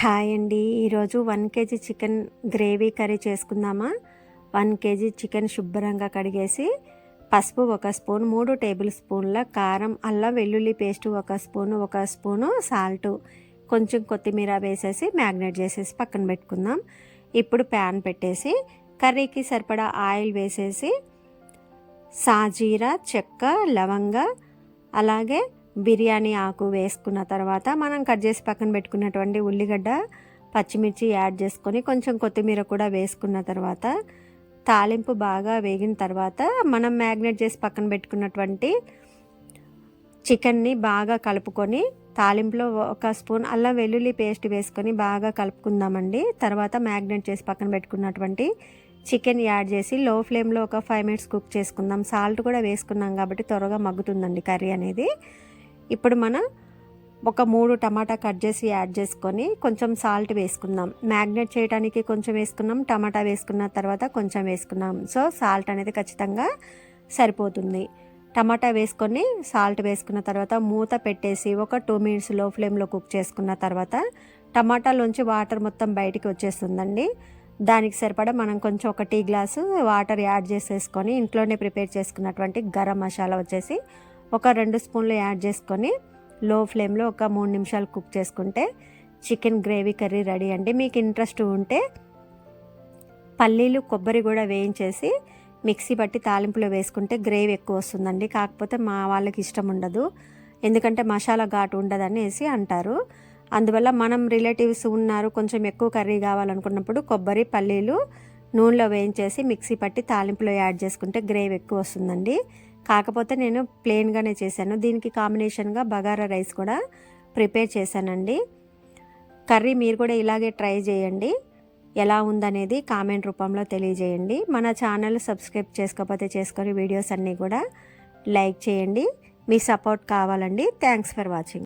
Hi అండి. ఈరోజు 1 KG chicken gravy curry చేసుకుందామా. 1 కేజీ చికెన్ శుభ్రంగా కడిగేసి పసుపు 1 స్పూన్, 3 టేబుల్ స్పూన్ల కారం, అల్లం వెల్లుల్లి పేస్ట్ 1 స్పూను సాల్ట్, కొంచెం కొత్తిమీర వేసేసి మ్యాగ్నేట్ చేసేసి పక్కన పెట్టుకుందాం. ఇప్పుడు ప్యాన్ పెట్టేసి కర్రీకి సరిపడా ఆయిల్ వేసేసి సాజీరా, చెక్క, లవంగ, అలాగే బిర్యానీ ఆకు వేసుకున్న తర్వాత మనం కట్ చేసి పక్కన పెట్టుకున్నటువంటి ఉల్లిగడ్డ, పచ్చిమిర్చి యాడ్ చేసుకొని కొంచెం కొత్తిమీర కూడా వేసుకున్న తర్వాత తాలింపు బాగా వేగిన తర్వాత మనం మ్యాగ్నేట్ చేసి పక్కన పెట్టుకున్నటువంటి చికెన్ని బాగా కలుపుకొని తాలింపులో 1 స్పూన్ అల్లం వెల్లుల్లి పేస్ట్ వేసుకొని బాగా కలుపుకుందామండి. తర్వాత మ్యాగ్నేట్ చేసి పక్కన పెట్టుకున్నటువంటి చికెన్ యాడ్ చేసి లో ఫ్లేమ్లో ఒక 5 మినిట్స్ కుక్ చేసుకుందాం. సాల్ట్ కూడా వేసుకున్నాం కాబట్టి త్వరగా మగ్గుతుందండి కర్రీ అనేది. ఇప్పుడు మనం ఒక 3 టమాటా కట్ చేసి యాడ్ చేసుకొని కొంచెం సాల్ట్ వేసుకుందాం. మ్యాగ్నేట్ చేయడానికి కొంచెం వేసుకున్నాం, టమాటా వేసుకున్న తర్వాత కొంచెం వేసుకున్నాం. సో సాల్ట్ అనేది ఖచ్చితంగా సరిపోతుంది. టమాటా వేసుకొని సాల్ట్ వేసుకున్న తర్వాత మూత పెట్టేసి ఒక 2 మినిట్స్ లో ఫ్లేమ్లో కుక్ చేసుకున్న తర్వాత టమాటాలోంచి వాటర్ మొత్తం బయటికి వచ్చేస్తుందండి. దానికి సరిపడా మనం కొంచెం 1 టీ గ్లాసు వాటర్ యాడ్ చేసేసుకొని ఇంట్లోనే ప్రిపేర్ చేసుకున్నటువంటి గరం మసాలా వచ్చేసి ఒక 2 స్పూన్లు యాడ్ చేసుకొని లో ఫ్లేమ్లో ఒక 3 నిమిషాలు కుక్ చేసుకుంటే చికెన్ గ్రేవీ కర్రీ రెడీ అండి. మీకు ఇంట్రెస్ట్ ఉంటే పల్లీలు, కొబ్బరి కూడా వేయించేసి మిక్సీ పట్టి తాలింపులో వేసుకుంటే గ్రేవీ ఎక్కువ వస్తుందండి. కాకపోతే మా వాళ్ళకి ఇష్టం ఉండదు, ఎందుకంటే మసాలా ఘాటు ఉండదనేసి అంటారు. అందువల్ల మనం రిలేటివ్స్ ఉన్నారు, కొంచెం ఎక్కువ కర్రీ కావాలనుకున్నప్పుడు కొబ్బరి, పల్లీలు నూనెలో వేయించేసి మిక్సీ పట్టి తాలింపులో యాడ్ చేసుకుంటే గ్రేవీ ఎక్కువ వస్తుందండి. కాకపోతే నేను ప్లెయిన్గానే చేశాను. దీనికి కాంబినేషన్గా బగారా రైస్ కూడా ప్రిపేర్ చేశానండి. కర్రీ మీరు కూడా ఇలాగే ట్రై చేయండి. ఎలా ఉందనేది కామెంట్ రూపంలో తెలియజేయండి. మన ఛానల్ సబ్స్క్రైబ్ చేసుకోకపోతే చేసుకొని వీడియోస్ అన్నీ కూడా లైక్ చేయండి. మీ సపోర్ట్ కావాలండి. Thanks for watching.